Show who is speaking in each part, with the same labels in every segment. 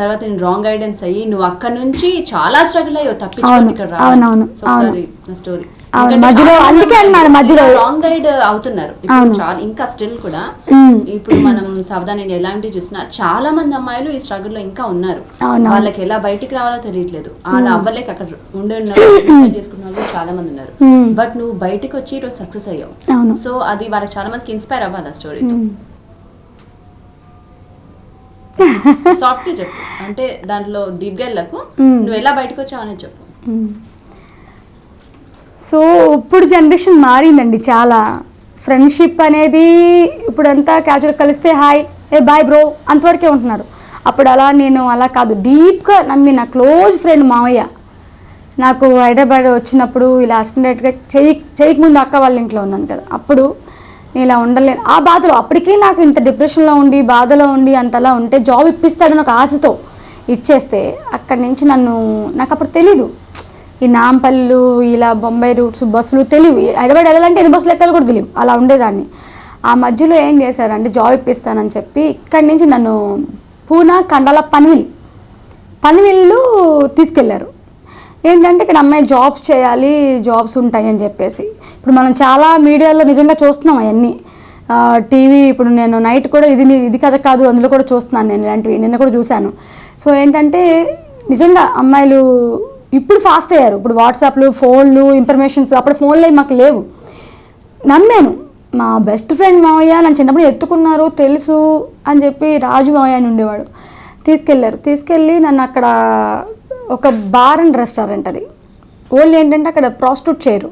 Speaker 1: తర్వాత నేను wrong guidance అయ్యి నువ్వు అక్కడ నుంచి చాలా స్ట్రగుల్ అయ్యో తప్పించుకొని ఇక్కడ రావాలి స్టోరీ రాంగ్ గైడ్ అవుతున్నారు ఇప్పుడు చాలా ఇంకా స్టిల్ కూడా. ఇప్పుడు మనం సావధాన్ ఇండియా ఎలాంటివి చూసినా చాలా మంది అమ్మాయిలు ఈ స్ట్రగుల్ లో ఇంకా ఉన్నారు. వాళ్ళకి ఎలా బయటికి రావాలో తెలియట్లేదు, అలా అవ్వలేక అక్కడ చేసుకున్న వాళ్ళు చాలా మంది ఉన్నారు. బట్ నువ్వు బయటకు వచ్చి ఈరోజు సక్సెస్ అయ్యావు. సో అది వాళ్ళకి చాలా మందికి ఇన్స్పైర్ అవ్వాలి ఆ స్టోరీతో. సాఫ్ట్ చెప్పు, అంటే దాంట్లో డీప్ గా వెళ్ళకు, నువ్వు ఎలా బయటకు వచ్చావు అనేది చెప్పు.
Speaker 2: సో ఇప్పుడు జనరేషన్ మారిందండి చాలా. ఫ్రెండ్షిప్ అనేది ఇప్పుడంతా క్యాజువల్ కలిస్తే హాయ్ ఏ బాయ్ బ్రో అంతవరకే ఉంటున్నారు. అప్పుడు నేను అలా కాదు, డీప్గా నమ్మి నా క్లోజ్ ఫ్రెండ్ మావయ్య నాకు హైదరాబాద్ వచ్చినప్పుడు ఇలా అసిస్టెంట్గా చేయకముందు అక్క వాళ్ళ ఇంట్లో ఉన్నాను కదా, అప్పుడు నేను ఇలా ఉండలేను ఆ బాధలో. అప్పటికీ నాకు ఇంత డిప్రెషన్లో ఉండి బాధలో ఉండి అంతలా ఉంటే జాబ్ ఇప్పిస్తాడని ఒక ఆశతో ఇచ్చేస్తే అక్కడి నుంచి నాకు అప్పుడు తెలీదు ఈ నాంపల్లు ఇలా బొంబాయి రూట్స్ బస్సులు తెలియవు, హైదరాబాద్ వెళ్ళాలంటే ఎన్ని బస్సులు ఎక్కాలి కూడా తెలియవు, అలా ఉండేదాన్ని. ఆ మధ్యలో ఏం చేశారంటే జాబ్ ఇప్పిస్తానని చెప్పి ఇక్కడి నుంచి నన్ను పూనా కండాల పనివిల్లు తీసుకెళ్లారు. ఏంటంటే ఇక్కడ అమ్మాయి జాబ్స్ చేయాలి, జాబ్స్ ఉంటాయి అని చెప్పేసి. ఇప్పుడు మనం చాలా మీడియాలో నిజంగా చూస్తున్నాం అవన్నీ, టీవీ. ఇప్పుడు నేను నైట్ కూడా ఇది కథ కాదు అందులో కూడా చూస్తున్నాను నేను, ఇలాంటివి నిన్న కూడా చూశాను. సో ఏంటంటే నిజంగా అమ్మాయిలు ఇప్పుడు ఫాస్ట్ అయ్యారు. ఇప్పుడు వాట్సాప్లు ఫోన్లు ఇన్ఫర్మేషన్స్, అప్పుడు ఫోన్లు మాకు లేవు. నమ్మాను, మా బెస్ట్ ఫ్రెండ్ మావయ్య నన్ను చిన్నప్పుడు ఎత్తుకున్నారు తెలుసు అని చెప్పి రాజు మావయ్య అని ఉండేవాడు, తీసుకెళ్ళి నన్ను అక్కడ ఒక బార్ అండ్ రెస్టారెంట్, అది ఓన్లీ ఏంటంటే అక్కడ ప్రాస్టిట్యూట్ చేయరు,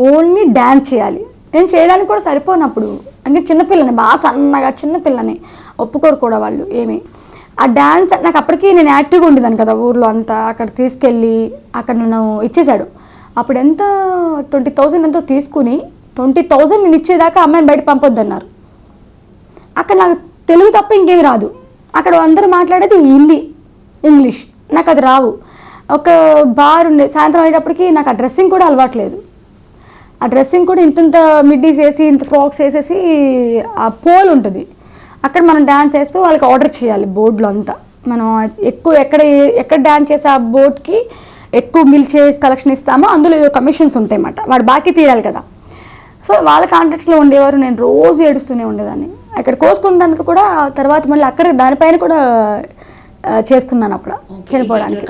Speaker 2: ఓన్లీ డ్యాన్స్ చేయాలి. నేను చేయడానికి కూడా సరిపోనప్పుడు, అంటే చిన్నపిల్లని బాగా సన్నగా చిన్నపిల్లని ఒప్పుకోరు కూడా వాళ్ళు ఏమి. ఆ డ్యాన్స్ నాకు అప్పటికి నేను యాక్టివ్గా ఉండేదాన్ని కదా ఊర్లో అంతా. అక్కడ తీసుకెళ్ళి అక్కడ నన్ను ఇచ్చేశాడు. అప్పుడు ఎంత 20,000 ఎంతో తీసుకుని 20,000 నేను ఇచ్చేదాకా అమ్మాయిని బయట పంపొద్దన్నారు. అక్కడ నాకు తెలుగు తప్ప ఇంకేమి రాదు. అక్కడ అందరూ మాట్లాడేది హిందీ ఇంగ్లీష్, నాకు అది రావు. ఒక బార్ ఉండే, సాయంత్రం అయ్యేటప్పటికి నాకు ఆ డ్రెస్సింగ్ కూడా అలవాట్లేదు. ఆ డ్రెస్సింగ్ కూడా ఇంత మిడ్డీస్ వేసి ఇంత ఫ్రాక్స్ వేసేసి ఆ పోల్ ఉంటుంది, అక్కడ మనం డ్యాన్స్ వేస్తూ వాళ్ళకి ఆర్డర్ చేయాలి. బోర్డులో అంతా మనం ఎక్కువ ఎక్కడ డ్యాన్స్ చేసే ఆ బోర్డ్కి ఎక్కువ మిల్చేసి కలెక్షన్ ఇస్తామో అందులో ఏదో కమిషన్స్ ఉంటాయి అన్నమాట, వాడు బాకీ తీరాలి కదా. సో వాళ్ళ కాంటాక్ట్స్లో ఉండేవారు, నేను రోజు ఏడుస్తూనే ఉండేదాన్ని. అక్కడ కోసుకున్నందుకు కూడా తర్వాత మళ్ళీ అక్కడ దానిపైన కూడా చేసుకున్నాను అప్పుడు చనిపోవడానికి.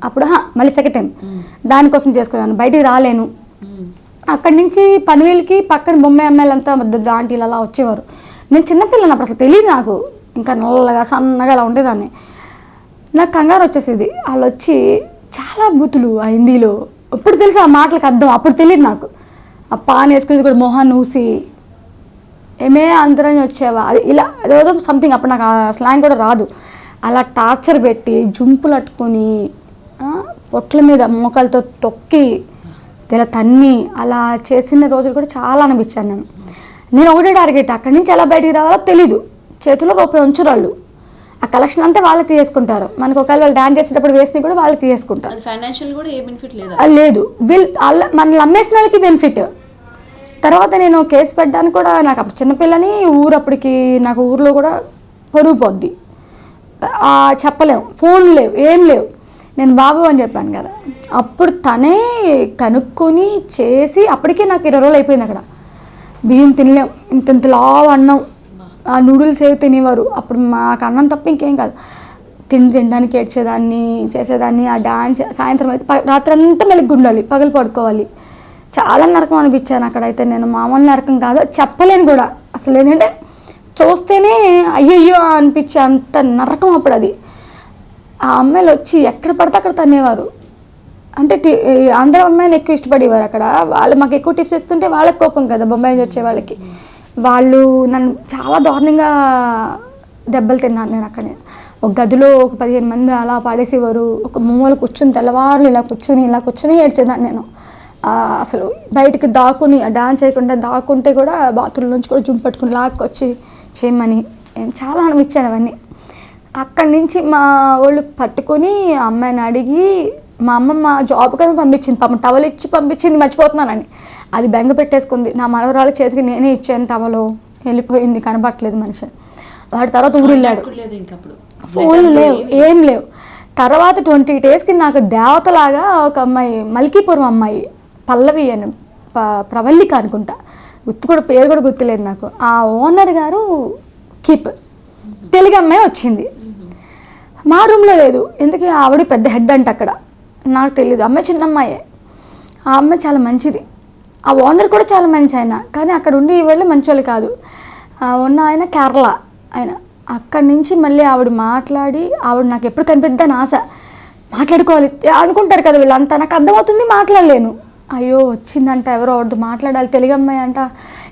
Speaker 2: అప్పుడు మళ్ళీ సెకండ్ టైం దానికోసం చేసుకున్నాను, బయటికి రాలేను. అక్కడి నుంచి పనివేలకి పక్కన బొమ్మాయి అమ్మాయిలంతా ఆంటీలు అలా వచ్చేవారు. నేను చిన్నపిల్లని అప్పుడు అసలు తెలియదు నాకు, ఇంకా నల్లగా సన్నగా అలా ఉండేదాన్ని. నాకు కంగారు వచ్చేసేది, వాళ్ళు వచ్చి చాలా బూతులు ఆ హిందీలో. ఇప్పుడు తెలిసి ఆ మాటలకు అర్థం, అప్పుడు తెలియదు నాకు. ఆ పాన్ వేసుకునేది కూడా మొహాన్ని ఊసి ఏమే అందరని వచ్చేవా అది ఇలా అదేదో సంథింగ్, అప్పుడు నాకు ఆ స్లాంగ్ కూడా రాదు. అలా టార్చర్ పెట్టి జుంపులు అట్టుకొని పొట్ల మీద మోకాలతో తొక్కి ఇలా తన్ని అలా చేసిన రోజులు కూడా చాలా అనిపించాను. నేను ఒకటే టార్గెట్, అక్కడి నుంచి ఎలా బయటికి రావాలో తెలీదు. చేతిలో రూపాయి ఉంచురాళ్ళు, ఆ కలెక్షన్ అంతా వాళ్ళే తీసుకుంటారు. మనకు ఒకవేళ వాళ్ళు డాన్స్ చేసేటప్పుడు వేసినవి కూడా వాళ్ళే తీసుకుంటారు. లేదు, మనల్ని అమ్మేసిన వాళ్ళకి బెనిఫిట్. తర్వాత నేను కేసు పెట్టడానికి కూడా, నాకు అప్పుడు చిన్నపిల్లని అప్పటికి నాకు ఊర్లో కూడా పరుగు పోద్ది, చెప్పలేము, ఫోన్లు లేవు ఏం లేవు. నేను బాబు అని చెప్పాను కదా, అప్పుడు తనే కనుక్కొని చేసి అప్పటికే నాకు 20 రోజులు అయిపోయింది. అక్కడ బియ్యం తినలేం, ఇంత లావు అన్నం, ఆ నూడిల్స్ ఏవి తినేవారు. అప్పుడు మాకు అన్నం తప్ప ఇంకేం కాదు. తినడానికి ఏడ్చేదాన్ని చేసేదాన్ని. ఆ డాన్స్ సాయంత్రం అయితే రాత్రి అంతా మెలుగు ఉండాలి, పగలు పడుకోవాలి. చాలా నరకం అనిపించాను అక్కడైతే. నేను మామూలు నరకం కాదు, చెప్పలేను కూడా అసలు. ఏంటంటే చూస్తేనే అయ్యయ్యో అనిపించే అంత నరకం అప్పుడు అది. ఆ అమ్మాయిలు వచ్చి ఎక్కడ పడితే అక్కడ తన్నేవారు. అంటే ఆంధ్ర అమ్మాయిని ఎక్కువ ఇష్టపడేవారు అక్కడ. వాళ్ళు మాకు ఎక్కువ టిప్స్ ఇస్తుంటే వాళ్ళకి కోపం కదా, బొంబాయి నుంచి వచ్చే వాళ్ళకి. వాళ్ళు నన్ను చాలా దారుణంగా దెబ్బలు తిన్నాను నేను అక్కడే. ఒక గదిలో ఒక 15 మంది అలా పాడేసేవారు. ఒక మూల కూర్చుని తెల్లవారులు ఇలా కూర్చుని ఏడ్చేదాన్ని నేను. అసలు బయటకు దాక్కుని డాన్స్ చేయకుండా దాక్కుంటే కూడా బాత్రూమ్ నుంచి కూడా జుంపు పట్టుకుని లాక్కొచ్చి చేయమని చాలా అనిపించాను అవన్నీ. అక్కడి నుంచి మా వాళ్ళు పట్టుకొని అమ్మాయిని అడిగి, మా అమ్మమ్మ జాబ్ కదా పంపించింది, పాపం టవల్ ఇచ్చి పంపించింది మర్చిపోతున్నానని. అది బెంగ పెట్టేసుకుంది. నా మనవరాళ్ళ చేతికి నేనే ఇచ్చాను టవలో, వెళ్ళిపోయింది, కనబట్టలేదు మనిషి. వాడి తర్వాత ఊరిల్లాడు.
Speaker 1: లేదు ఇంకప్పుడు
Speaker 2: ఫోన్లు లేవు, ఏం లేవు. తర్వాత 20 daysకి నాకు దేవతలాగా ఒక అమ్మాయి, మల్కీపురం అమ్మాయి, పల్లవి అని, ప్రవల్లిక అనుకుంటా, కూడా పేరు కూడా గుర్తులేదు నాకు. ఆ ఓనర్ గారు కీప్ తెలుగు అమ్మాయి వచ్చింది. మా రూమ్లో లేదు, ఎందుకు ఆవిడ పెద్ద హెడ్ అంట అక్కడ, నాకు తెలియదు. అమ్మాయి చిన్న అమ్మాయే. ఆ అమ్మాయి చాలా మంచిది. ఆ ఓనర్ కూడా చాలా మంచి ఆయన, కానీ అక్కడ ఉండి వాళ్ళు మంచి వాళ్ళు కాదు. ఉన్న ఆయన కేరళ ఆయన. అక్కడి నుంచి మళ్ళీ ఆవిడ మాట్లాడి, ఆవిడ నాకు ఎప్పుడు కనిపిద్దని ఆశ, మాట్లాడుకోవాలి అనుకుంటారు కదా వీళ్ళంతా. నాకు అర్థమవుతుంది, మాట్లాడలేను. అయ్యో వచ్చిందంట, ఎవరో ఆవిడతో మాట్లాడాలి, తెలుగు అమ్మాయి అంట.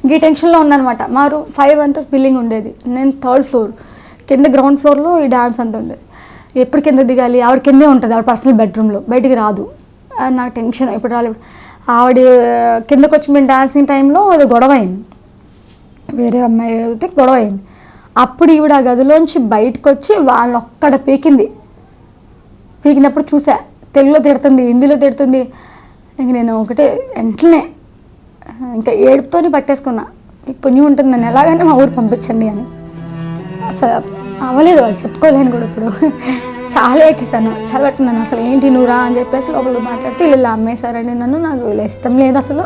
Speaker 2: ఇంక టెన్షన్లో ఉందనమాట. మా రూమ్ 5 అంతస్తు బిల్డింగ్ ఉండేది, నేను 3rd floor, కింద గ్రౌండ్ ఫ్లోర్లో ఈ డాన్స్ అంతా ఉండేది. ఎప్పుడు కింద దిగాలి, ఆవిడ కిందే ఉంటుంది, ఆవిడ పర్సనల్ బెడ్రూమ్లో, బయటికి రాదు. నాకు టెన్షన్. ఇప్పుడు రాలేదు. ఆవిడ కిందకు వచ్చి మేము డాన్సింగ్ టైంలో అది గొడవ అయింది, వేరే అమ్మాయి అయితే గొడవ అయింది. అప్పుడు ఈవిడ ఆ గదిలోంచి బయటకు వచ్చి వాళ్ళని ఒక్కడ పీకినప్పుడు చూసా, తెలుగులో తిడుతుంది, హిందీలో తిడుతుంది. ఇంక నేను ఒకటే వెంటనే ఇంకా ఏడుపుతోనే పట్టేసుకున్నా, పుణ్యం ఉంటుంది నన్ను ఎలాగైనా మా ఊరు పంపించండి అని. అసలు అవ్వలేదు, వాళ్ళు చెప్పుకోలేను కూడా. ఇప్పుడు చాలా ఏడ్చేసాను, చాలా పట్టున్నాను. అసలు ఏంటి నువ్వురా అని చెప్పేసి లోపల మాట్లాడితే ఇలా అమ్మేశారండి నన్ను, నాకు ఇలా ఇష్టం లేదు అసలు,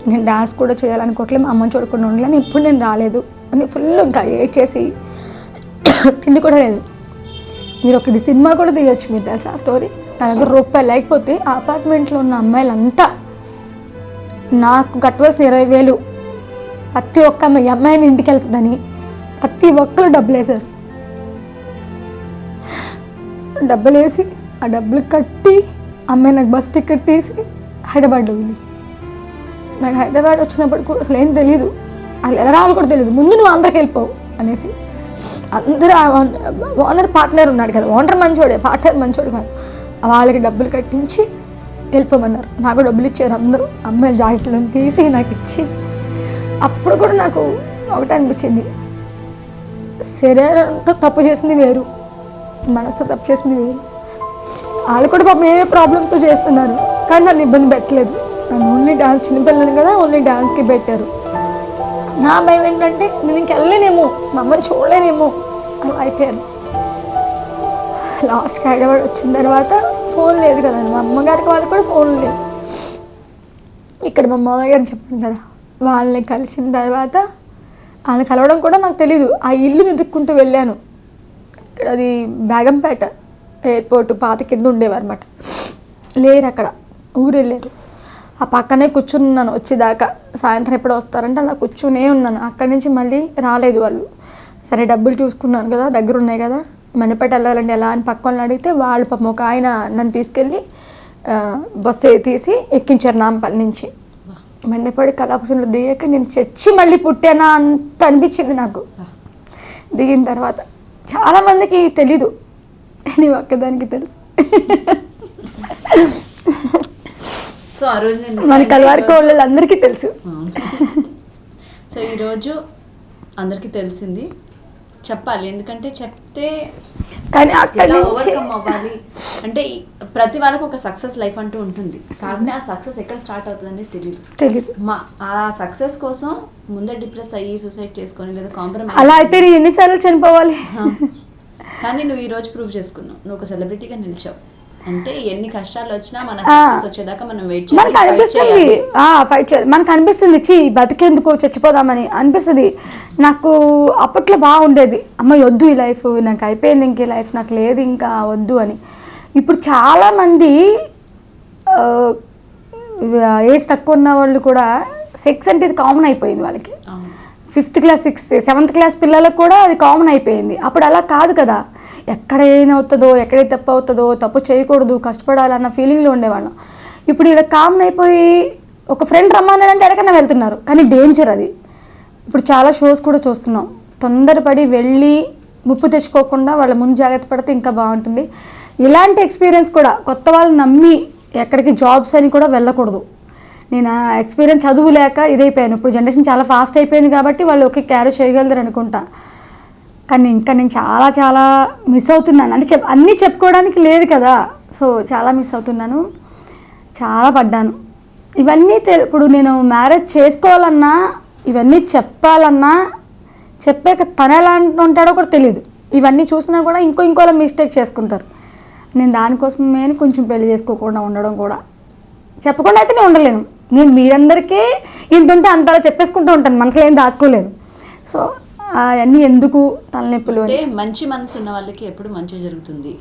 Speaker 2: నేను డాన్స్ కూడా చేయాలనుకోవట్లేదు, మా అమ్మని చూడకుండా ఉండలేను, ఇప్పుడు నేను రాలేదు అని ఫుల్ ఇంకా ఏడ్చేసి తిండి కూడా లేదు. మీరు ఒక సినిమా కూడా తీయొచ్చు, మీరు తెలుసా ఆ స్టోరీ. నా దగ్గర రూపాయలు లేకపోతే ఆ అపార్ట్మెంట్లో ఉన్న అమ్మాయిలంతా నాకు కట్టవలసిన 20,000 ప్రతి ఒక్క అమ్మాయిని ఇంటికి వెళ్తుందని ప్రతి ఒక్కరు డబ్బులు వేశారు. డబ్బులు వేసి ఆ డబ్బులు కట్టి అమ్మాయి నాకు బస్ టికెట్ తీసి హైదరాబాద్ వెళ్ళి, నాకు హైదరాబాద్ వచ్చినప్పుడు కూడా అసలు ఏం తెలియదు, అసలు ఎలా రావాలి కూడా తెలియదు. ముందు నువ్వు అందరికి వెళ్ళిపోవు అనేసి అందరూ ఓనర్ పార్ట్నర్ ఉన్నాడు కదా, ఓనర్ మంచోడే, పార్ట్నర్ మంచోడు కాదు, వాళ్ళకి డబ్బులు కట్టించి వెళ్ళిపోమన్నారు. నాకు డబ్బులు ఇచ్చారు అందరూ, అమ్మాయిల జాకెట్లను తీసి నాకు ఇచ్చి. అప్పుడు కూడా నాకు ఒకటే అనిపించింది, శరీరంతో తప్పు చేసింది వేరు, మనసుతో తప్పు చేసింది వేరు. వాళ్ళు కూడా పాపం ఏ ప్రాబ్లమ్స్తో చేస్తున్నారు, కానీ నన్ను ఇబ్బంది పెట్టలేదు. నన్ను ఓన్లీ డాన్స్, చిన్నపిల్లలు కదా ఓన్లీ డాన్స్కి పెట్టారు. నా భయం ఏంటంటే నేను ఇంకెళ్ళలేనేమో, మా అమ్మని చూడలేనేమో అలా అయిపోయాను. లాస్ట్కి హైదరాబాద్ వచ్చిన తర్వాత ఫోన్ లేదు కదండి, మా అమ్మగారికి వాళ్ళకి కూడా ఫోన్ లేదు. ఇక్కడ మా అమ్మగారిని చెప్పాను కదా, వాళ్ళని కలిసిన తర్వాత వాళ్ళని కలవడం కూడా నాకు తెలీదు. ఆ ఇల్లు వెతుక్కుంటూ వెళ్ళాను. ఇక్కడ అది బేగంపేట ఎయిర్పోర్ట్ పాత కింద ఉండేవారు అనమాట, లేరు అక్కడ, ఊరు వెళ్ళారు. ఆ పక్కనే కూర్చున్నాను వచ్చేదాకా, సాయంత్రం ఎప్పుడు వస్తారంటే అలా కూర్చునే ఉన్నాను. అక్కడి నుంచి మళ్ళీ రాలేదు వాళ్ళు. సరే డబ్బులు చూసుకున్నాను కదా, దగ్గర ఉన్నాయి కదా, మణిపేట వెళ్ళాలండి ఎలా అని పక్క వాళ్ళని అడిగితే వాళ్ళు పాపం ఒక ఆయన నన్ను తీసుకెళ్ళి బస్సు తీసి ఎక్కించారు నాంపల్లి నుంచి. మండపడి కళాపసంలో దిగాక నేను చచ్చి మళ్ళీ పుట్టానా అంత అనిపించింది నాకు. దిగిన తర్వాత చాలామందికి తెలీదు, నీ ఒక్కదానికి తెలుసు.
Speaker 1: సో ఆ రోజు
Speaker 2: మన కలవారికి వాళ్ళందరికీ తెలుసు.
Speaker 1: సో ఈరోజు అందరికీ తెలిసింది, చెప్పాలి, ఎందుకంటే చెప్తే
Speaker 2: కానీ అక్కడ
Speaker 1: ఓవర్కమ్ అవ్వాలి అంటే ప్రతి వాళ్ళకి ఒక సక్సెస్ లైఫ్ అంటూ ఉంటుంది, కానీ ఆ సక్సెస్ ఎక్కడ స్టార్ట్ అవుతుంది అనేది తెలియదు. ఆ సక్సెస్ కోసం ముందే డిప్రెస్ అయ్యి సూసైడ్ చేసుకొని లేదా కాంప్రమైజ్
Speaker 2: అలా అయితే నేను ఎన్నిసార్లు చనిపోవాలి.
Speaker 1: కానీ నువ్వు ఈ రోజు ప్రూవ్ చేసుకున్నావు, నువ్వు ఒక సెలబ్రిటీగా నిలిచావు. అంటే ఎన్ని కష్టాలు వచ్చినా మన సక్సెస్ వచ్చేదాకా మనం వెయిట్ చేయాలి,
Speaker 2: మనకు అనిపిస్తుంది ఫైట్ చేయాలి. మనకు అనిపిస్తుంది చి బతికేందుకు చచ్చిపోదామని అనిపిస్తుంది. నాకు అప్పట్లో బాగుండేది, అమ్మ వద్దు ఈ లైఫ్, నాకు అయిపోయింది ఇంక లైఫ్, నాకు లేదు ఇంకా వద్దు అని. ఇప్పుడు చాలామంది ఏజ్ తక్కువ ఉన్న వాళ్ళు కూడా సెక్స్ అంటే ఇది కామన్ అయిపోయింది వాళ్ళకి. 5th class 7th class పిల్లలకు కూడా అది కామన్ అయిపోయింది. అప్పుడు అలా కాదు కదా, ఎక్కడైనా అవుతుందో, ఎక్కడైతే తప్పు అవుతుందో, తప్పు చేయకూడదు, కష్టపడాలన్న ఫీలింగ్లో ఉండేవాళ్ళం. ఇప్పుడు ఇలా కామన్ అయిపోయి ఒక ఫ్రెండ్ రమ్మన్నాడంటే ఎక్కడికైనా వెళ్తున్నారు, కానీ డేంజర్ అది. ఇప్పుడు చాలా షోస్ కూడా చూస్తున్నాం, తొందరపడి వెళ్ళి ముప్పు తెచ్చుకోకుండా వాళ్ళ ముందు జాగ్రత్త పడితే ఇంకా బాగుంటుంది. ఇలాంటి ఎక్స్పీరియన్స్ కూడా కొత్త వాళ్ళు నమ్మి ఎక్కడికి జాబ్స్ అని కూడా వెళ్ళకూడదు. నేను ఆ ఎక్స్పీరియన్స్ చదువు లేక ఇదైపోయాను. ఇప్పుడు జనరేషన్ చాలా ఫాస్ట్ అయిపోయింది కాబట్టి వాళ్ళు ఓకే క్యారీ చేయగలరు అనుకుంటా, కానీ ఇంకా నేను చాలా చాలా మిస్ అవుతున్నాను. అంటే అన్నీ చెప్పుకోవడానికి లేదు కదా, సో చాలా మిస్ అవుతున్నాను, చాలా పడ్డాను. ఇవన్నీ ఇప్పుడు నేను మ్యారేజ్ చేసుకోవాలన్నా, ఇవన్నీ చెప్పాలన్నా చెప్పాక తను ఎలా ఉంటాడో కూడా తెలియదు. ఇవన్నీ చూసినా కూడా ఇంకోలా మిస్టేక్ చేసుకుంటారు. నేను దానికోసమే కొంచెం పెళ్లి చేసుకోకుండా ఉండడం కూడా, చెప్పకుండా అయితే నేను ఉండలేను. నేను మీరందరికీ ఇంత ఉంటే అంతలా చెప్పేసుకుంటూ ఉంటాను, మనసులో ఏం దాచుకోలేను. సో అవన్నీ ఎందుకు తలనొప్పులు.
Speaker 1: అంటే మంచి మనసు ఉన్న వాళ్ళకి ఎప్పుడు మంచి జరుగుతుంది.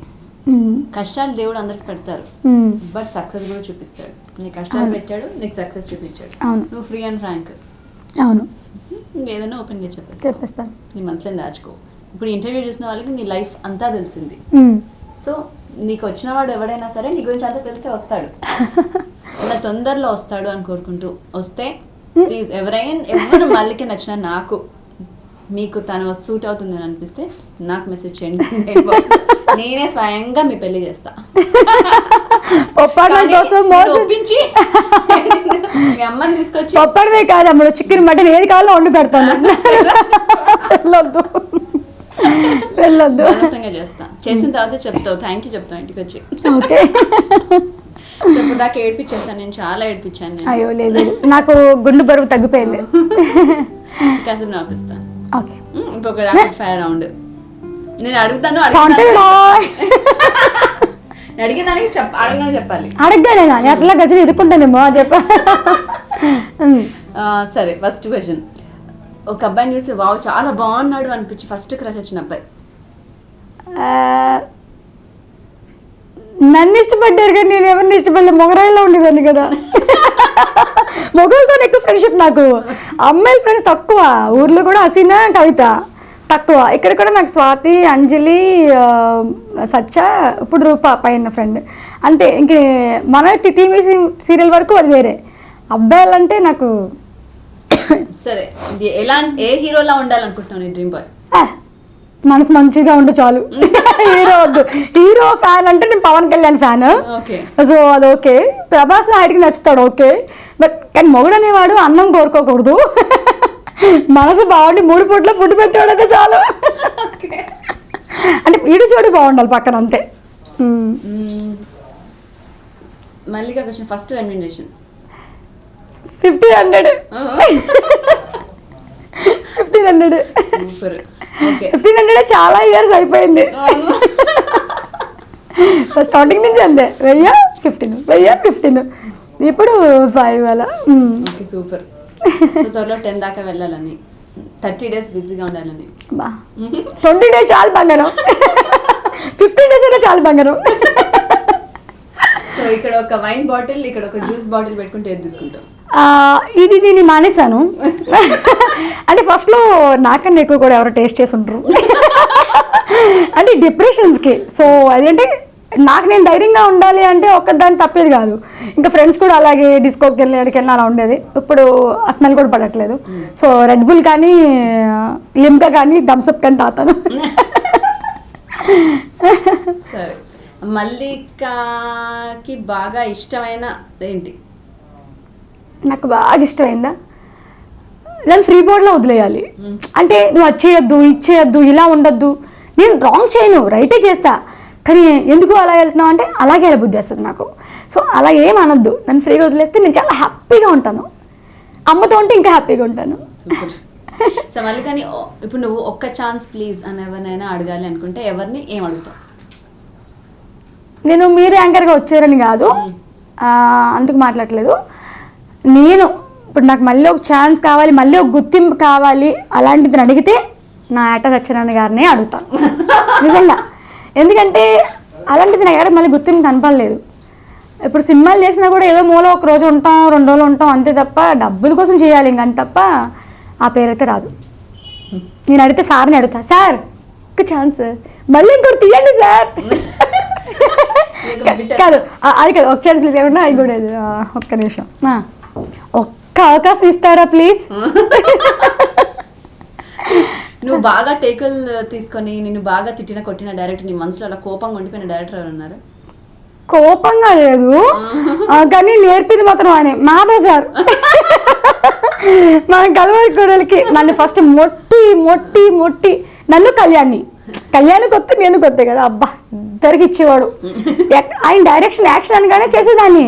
Speaker 1: కష్టాలు దేవుడు అందరికి పెడతారు, బట్ సక్సెస్ కూడా చూపిస్తాడు. నీ కష్టాలు పెట్టాడు, నీకు సక్సెస్ చూపించాడు. నువ్వు ఫ్రీ అండ్ ఫ్రాంక్.
Speaker 2: అవును,
Speaker 1: ఏదైనా ఓపెన్గా
Speaker 2: చెప్పేస్తాను,
Speaker 1: నీ మనసులో దాచుకో. ఇప్పుడు ఇంటర్వ్యూ చూసిన వాళ్ళకి నీ లైఫ్ అంతా తెలిసింది. సో నీకు వచ్చిన వాడు ఎవడైనా సరే నీ గురించి అంతా తెలిసే వస్తాడు. అలా తొందరలో వస్తాడు అని కోరుకుంటూ వస్తే ప్లీజ్ ఎవరు మళ్ళీకి నచ్చిన నాకు మీకు తను సూట్ అవుతుంది అని అనిపిస్తే నాకు మెసేజ్ చేయండి. నేనే స్వయంగా మీ పెళ్లి చేస్తా. ఒప్పించి మీ అమ్మని తీసుకొచ్చి
Speaker 2: ఒప్పడమే కాదు అమ్మ, చికెన్ మటన్ ఏది కావాలో వండి పెడతాను. వెళ్ళొద్దు
Speaker 1: చేస్తా. చేసిన తర్వాత చెప్తావు, థ్యాంక్ యూ చెప్తావు ఇంటికి వచ్చి. ఇప్పుడు దాకా ఏడ్పించేస్తాను, నేను చాలా ఏడ్పించాను.
Speaker 2: అయ్యో లేదు, నాకు గుండె బరువు తగ్గిపోయింది.
Speaker 1: కాసేపు నాపిస్తాను.
Speaker 2: ఓకే,
Speaker 1: ఇంకొక ఫైర్ రౌండ్ నేను అడుగుతాను. అడిగేదానికి అడగని చెప్పాలి.
Speaker 2: అడగగానే కానీ అసలు గజని ఎదుర్కొంటానేమో చెప్ప.
Speaker 1: సరే, ఫస్ట్ క్వశ్చన్. ఒక అబ్బాయిని చూసి వావ్ చాలా బాగున్నాడు అనిపించి ఫస్ట్ క్రష్ వచ్చిన అబ్బాయి.
Speaker 2: నన్ను ఇష్టపడ్డారు కానీ నేను ఎవరిని ఇష్టపడలే, మొగరాయిలో ఉండేదాన్ని కదా. మొగలతో ఎక్కువ ఫ్రెండ్షిప్ నాకు, అమ్మాయిల ఫ్రెండ్స్ తక్కువ. ఊర్లో కూడా హసీనా, కవిత తక్కువ. ఇక్కడ కూడా నాకు స్వాతి, అంజలి, సచ్చ, ఇప్పుడు రూప పైన ఫ్రెండ్ అంతే. ఇంక మన టీవీ సీరియల్ వరకు అది వేరే. అబ్బాయిలంటే నాకు
Speaker 1: సరే, ఏ హీరోలా ఉండాలనుకుంటున్నావు నీ డ్రీమ్ బాయ్?
Speaker 2: మనసు మంచిగా ఉండు చాలు. హీరో వద్దు. హీరో ఫ్యాన్ అంటే నేను పవన్ కళ్యాణ్ ఫ్యాన్, సో అది ఓకే. ప్రభాస్ హైట్కి నచ్చుతాడు ఓకే, బట్ కానీ మొగుడు అనేవాడు అన్నం కోరుకోకూడదు. మనసు బాగుండి 3 పూట్ల ఫుడ్ పెట్టాడైతే చాలు. అంటే ఈడు చోటు బాగుండాలి పక్కన, అంతే.
Speaker 1: మళ్ళీ క్వశ్చన్. First remuneration
Speaker 2: 1500. 1500 1500 చాలా ఇయర్స్ అయిపోయింది. స్టార్టింగ్ నుంచి అంతే, 1000, 15 ఇప్పుడు 5 అలా.
Speaker 1: సూపర్. త్వరలో 10 దాకా వెళ్ళాలని, 30 days బిజీగా ఉండాలని.
Speaker 2: 20 days చాలు బంగారం, 15 days అయినా చాలు బంగారం.
Speaker 1: సో ఇక్కడ ఒక వైన్ బాటిల్, ఇక్కడ ఒక జ్యూస్ బాటిల్ పెట్టుకుంటే ఏది తీసుకుంటాం?
Speaker 2: దీన్ని మానేశాను. అంటే ఫస్ట్లో నాకన్నా ఎక్కువ కూడా ఎవరో టేస్ట్ చేసి ఉంటారు. అంటే డిప్రెషన్స్కి. సో అదేంటే నాకు నేను ధైర్యంగా ఉండాలి అంటే ఒక్కదాన్ని తప్పేది కాదు. ఇంకా ఫ్రెండ్స్ కూడా అలాగే డిస్కోస్కి వెళ్ళి ఎక్కడికి అలా ఉండేది. ఇప్పుడు ఆ స్మెల్ కూడా పడట్లేదు. సో రెడ్ బుల్ కానీ, లిమ్కా కానీ, థమ్స్అప్ కానీ తాతాను.
Speaker 1: సరే, మల్లికాకి బాగా ఇష్టమైన ఏంటి?
Speaker 2: నాకు బాగా ఇష్టమైందా, నన్ను ఫ్రీ బోర్డ్లో వదిలేయాలి. అంటే నువ్వు వచ్చేయద్దు, ఇచ్చేయద్దు, ఇలా ఉండొద్దు. నేను రాంగ్ చేయను, రైటే చేస్తా, కానీ ఎందుకు అలా వెళ్తున్నావు అంటే అలాగే బుద్ధి వస్తుంది నాకు. సో అలా ఏం అనొద్దు, నన్ను ఫ్రీగా వదిలేస్తే నేను చాలా హ్యాపీగా ఉంటాను. అమ్మతో ఉంటే ఇంకా హ్యాపీగా ఉంటాను.
Speaker 1: సో మల్లికని ఇప్పుడు నువ్వు ఒక్క ఛాన్స్ ప్లీజ్ అని ఎవరినైనా అడగాలి అనుకుంటే ఎవరిని ఏం అడుగుతావు?
Speaker 2: నేను మీరు యాంకర్గా వచ్చారని కాదు, అందుకు మాట్లాడలేదు. నేను ఇప్పుడు నాకు మళ్ళీ ఒక ఛాన్స్ కావాలి, మళ్ళీ ఒక గుర్తింపు కావాలి, అలాంటిది అడిగితే నా ఏట సత్యనారాయణ గారినే అడుగుతాను నిజంగా. ఎందుకంటే అలాంటిది నా ఏట మళ్ళీ గుర్తింపు కనపడలేదు. ఇప్పుడు సినిమాలు చేసినా కూడా ఏదో మూల ఒక రోజు ఉంటాం, 2 రోజులు ఉంటాం అంతే తప్ప డబ్బుల కోసం చేయాలి ఇంక, అంత తప్ప ఆ పేరైతే రాదు. నేను అడిగితే సార్ని అడుగుతా, సార్ ఒక ఛాన్స్ మళ్ళీ ఇంకోటి తీయండి సార్. కాదు అది కాదు, ఒక ఛాన్స్ ప్లీజ్ ఏమన్నా అది కూడా ఒక్క నిమిషం, ఒక్క అవకాశం ఇస్తారా ప్లీజ్.
Speaker 1: నువ్వు బాగా టేకులు తీసుకొని నిన్ను బాగా తిట్టిన కొట్టిన డైరెక్టర్, నీ మనసులో అలా కోపంగా ఉండిపోయిన డైరెక్టర్ ఎవరు ఉన్నారు?
Speaker 2: కోపంగా లేదు కానీ నేర్పింది మాత్రం ఆయన మాధవ్ సార్. మన కలవరి కూడలికి నన్ను ఫస్ట్ మొట్టి మొట్టి మొట్టి నన్ను కళ్యాణి కొత్త నేను కొత్త కదా, అబ్బా ఇద్దరికి ఇచ్చేవాడు. ఆయన డైరెక్షన్ యాక్షన్ అనగానే చేసేదాన్ని.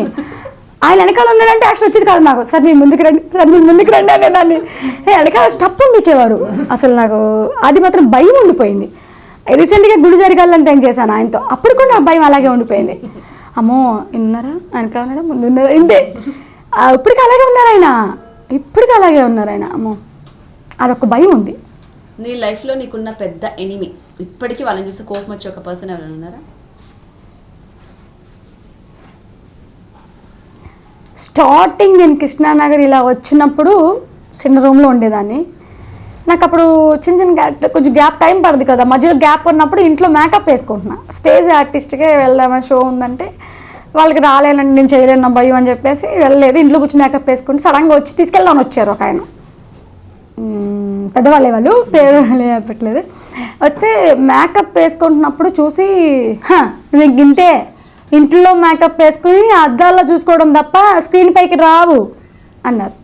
Speaker 2: ఆయన వెనకాల ఉన్నాడంటే యాక్షన్ వచ్చేది కాదు నాకు. సార్ మీరు ముందుకు రండి, సార్ మీరు ముందుకు రండి అనే దాన్ని. వెనకాల స్టప్ మీకేవారు. అసలు నాకు అది మాత్రం భయం ఉండిపోయింది. రీసెంట్గా గుడి జరిగాలని థ్యాంక్ చేశాను ఆయనతో, అప్పుడు కూడా నా భయం అలాగే ఉండిపోయింది. అమ్మో ఉన్నారా, వెనకాల ఉన్నారా, ముందు ఉన్నారా, ఇంతే. ఇప్పటికీ అలాగే ఉన్నారు ఆయన, ఇప్పటికీ అలాగే ఉన్నారు ఆయన. అమ్మో అదొక భయం ఉంది.
Speaker 1: నీ లైఫ్లో నీకున్న పెద్ద ఎనిమి, ఇప్పటికీ వాళ్ళని చూసి కోపం వచ్చే ఒక పర్సన్ ఎవరైనా ఉన్నారా?
Speaker 2: స్టార్టింగ్ నేను కృష్ణానగర్ ఇలా వచ్చినప్పుడు చిన్న రూమ్లో ఉండేదాన్ని. నాకు అప్పుడు చిన్న చిన్న కొంచెం గ్యాప్ టైం పడుతుంది కదా, మధ్యలో గ్యాప్ ఉన్నప్పుడు ఇంట్లో మేకప్ వేసుకుంటున్నా. స్టేజ్ ఆర్టిస్ట్గా వెళ్దామని షో ఉందంటే వాళ్ళకి రాలేనండి, నేను చేయలేను, నా భయం అని చెప్పేసి వెళ్ళలేదు. ఇంట్లో కూర్చొని మేకప్ వేసుకుంటే సడన్గా వచ్చి తీసుకెళ్దామని వచ్చారు ఒక ఆయన, పెద్దవాళ్ళే వాళ్ళు, పేరు పెట్టలేదు. వస్తే మేకప్ వేసుకుంటున్నప్పుడు చూసి నువ్వు ఇంతే ఇంట్లో మేకప్ వేసుకుని అద్దాల్లో చూసుకోవడం తప్ప స్క్రీన్ పైకి రావు అన్నారు.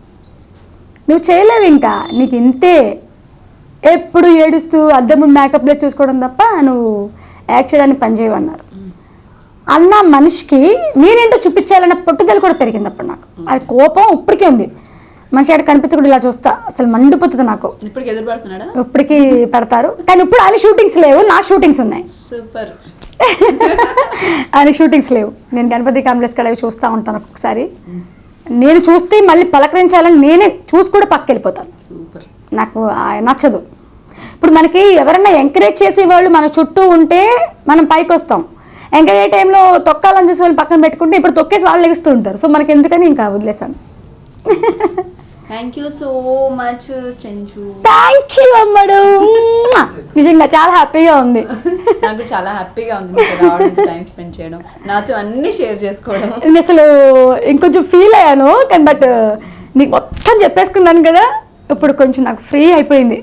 Speaker 2: నువ్వు చేయలేవు, ఇంకా నీకు ఇంతే, ఎప్పుడు ఏడుస్తూ అద్దం ముందు మేకప్లో చూసుకోవడం తప్ప నువ్వు యాక్ట్ చేయడానికి పని చేయవన్నారు. అన్న మనిషికి నేనేంటో చూపించాలన్న పట్టుదల కూడా పెరిగింది అప్పుడు నాకు. అది కోపం ఇప్పటికీ ఉంది. మనిషి ఆడ కనిపించకుండా ఇలా చూస్తా, అసలు మండిపోతుంది నాకు. ఇప్పటికీ పెడతారు, కానీ ఇప్పుడు ఆయన షూటింగ్స్ లేవు, నాకు షూటింగ్స్ ఉన్నాయి.
Speaker 1: సూపర్.
Speaker 2: ఆయన షూటింగ్స్ లేవు. నేను గణపతి కాంప్లెక్స్ కడ చూస్తూ ఉంటాను ఒక్కొక్కసారి. నేను చూస్తే మళ్ళీ పలకరించాలని నేనే చూసి కూడా పక్క వెళ్ళిపోతాను. నాకు నచ్చదు. ఇప్పుడు మనకి ఎవరైనా ఎంకరేజ్ చేసే వాళ్ళు మన చుట్టూ ఉంటే మనం పైకి వస్తాం. ఎంకరేజ్ టైంలో తొక్కాలని చూసి వాళ్ళు పక్కన పెట్టుకుంటే ఇప్పుడు తొక్కేసి వాళ్ళు లెగుస్తూ ఉంటారు. సో మనకి ఎందుకని ఇంకా వదిలేసాను.
Speaker 1: Thank you so much Chenchu.
Speaker 2: Thank you అమ్మడు. నిజంగా చాలా హ్యాపీగా ఉంది.
Speaker 1: నాకు చాలా హ్యాపీగా ఉంది టైం స్పెండ్ చేయడం, నాతో అన్ని షేర్ చేసుకోవడం.
Speaker 2: నేను అసలు ఇంకొంచెం ఫీల్ అయ్యాను, కానీ బట్ నీకు మొత్తం చెప్పేసుకున్నాను కదా, ఇప్పుడు కొంచెం నాకు ఫ్రీ అయిపోయింది.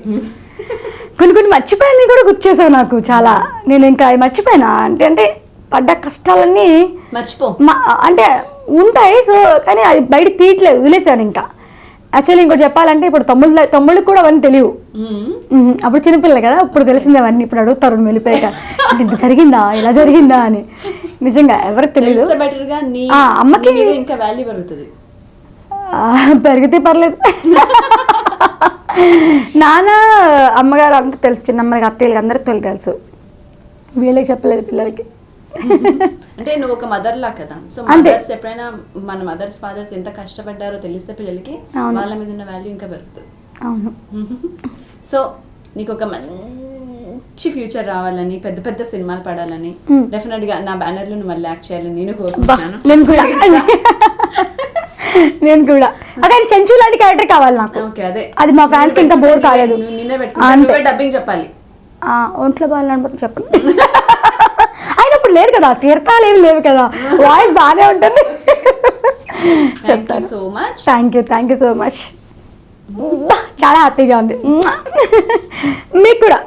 Speaker 2: కొన్ని మర్చిపోయాను కూడా గుర్తు చేసావు నాకు చాలా. నేను ఇంకా మర్చిపోయినా అంటే పడ్డ కష్టాలన్నీ
Speaker 1: మర్చిపో
Speaker 2: అంటే ఉంటాయి. సో కానీ అది బయటకు తీయట్లేదు, వదిలేసాను ఇంకా. యాక్చువల్లీ ఇంకోటి చెప్పాలంటే ఇప్పుడు తమ్ముళ్ళకి కూడా అవన్నీ తెలియవు. అప్పుడు చిన్నపిల్లలు కదా, ఇప్పుడు తెలిసింది అవన్నీ. ఇప్పుడు అడుగుతారు వెళ్ళిపోయాక ఇంత జరిగిందా, ఇలా జరిగిందా అని. నిజంగా ఎవరికి తెలియదు. అమ్మకి
Speaker 1: ఇంకా వాల్యూ పెరుగుతుంది.
Speaker 2: పెరిగితే పర్లేదు. నాన్న అమ్మగారు అంతా తెలుసు, చిన్నమ్మకి అత్తయ్యలకి అందరికి తెలుసు. వీళ్ళకి చెప్పలేదు పిల్లలకి.
Speaker 1: అంటే నువ్వు ఒక మదర్ లా కదా, సో మదర్స్ ఎప్పుడైనా మన మదర్స్ ఫాదర్స్ ఎంత కష్టపడ్డారో తెలిస్తే పిల్లలకి వాళ్ళ మీద ఉన్న వాల్యూ ఇంకా పెరుగుతుంది.
Speaker 2: అవును.
Speaker 1: సో నీకు ఒక మంచి ఫ్యూచర్ రావాలని, పెద్ద పెద్ద సినిమాలు పడాలని, డెఫినెట్ గా నా బ్యానర్ లో నువ్వు మళ్ళీ యాక్ట్ చేయాలని నేను కోరుకుంటున్నాను.
Speaker 2: నేను కూడా అదే చెంచు లాంటి క్యారెక్టర్ కావాలి నాకు.
Speaker 1: ఓకే, అదే
Speaker 2: అది మా ఫ్యాన్స్ కి ఇంకా బోర్ కాలేదు.
Speaker 1: నిన్నే పెట్టుకుంటే డబ్బింగ్ చెప్పాలి.
Speaker 2: ఒంట్లో బాగాలని చెప్పండి. ఆయన ఇప్పుడు లేరు కదా, తీర్థాలు ఏమి లేవు కదా, వాయిస్ బాగానే ఉంటుంది.
Speaker 1: చెప్తాను. So much
Speaker 2: thank you so much. చాలా హ్యాపీగా ఉంది. మీకు కూడా.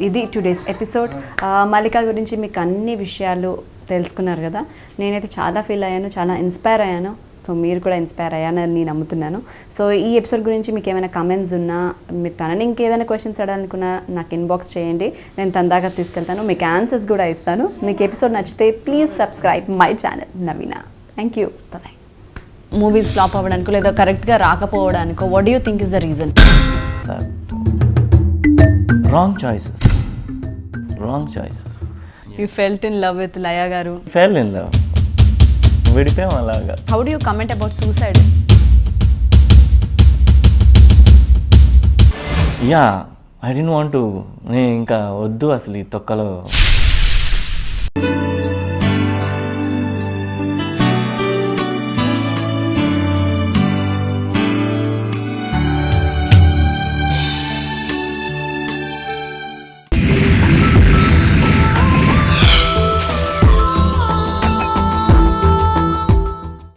Speaker 1: ఇది టుడేస్ ఎపిసోడ్. మల్లిక గురించి మీకు అన్ని విషయాలు తెలుసుకున్నారు కదా. నేనైతే చాలా ఫీల్ అయ్యాను, చాలా ఇన్స్పైర్ అయ్యాను. సో మీరు కూడా ఇన్స్పైర్ అయ్యానని నేను నమ్ముతున్నాను. సో ఈ ఎపిసోడ్ గురించి మీకు ఏమైనా కమెంట్స్ ఉన్నా, మీరు తనని ఇంకేదైనా క్వశ్చన్స్ అడగాలనుకున్నా నాకు ఇన్బాక్స్ చేయండి, నేను తన దాకా తీసుకెళ్తాను, మీకు ఆన్సర్స్ కూడా ఇస్తాను. మీకు ఎపిసోడ్ నచ్చితే please subscribe my channel Naveena. Thank you. Bye. Movies flop అవ్వడానికో లేదా కరెక్ట్గా రాకపోవడానికో what do you think is the reason?
Speaker 3: Wrong choices.
Speaker 1: You felt in love with Laya garu.
Speaker 3: Fell in love, విడిపోయాం అలాగా.
Speaker 1: How do you comment about suicide?
Speaker 3: Yeah, I don't want to. నేను ఇంకా వద్దు అసలు ఈ తొక్కలో.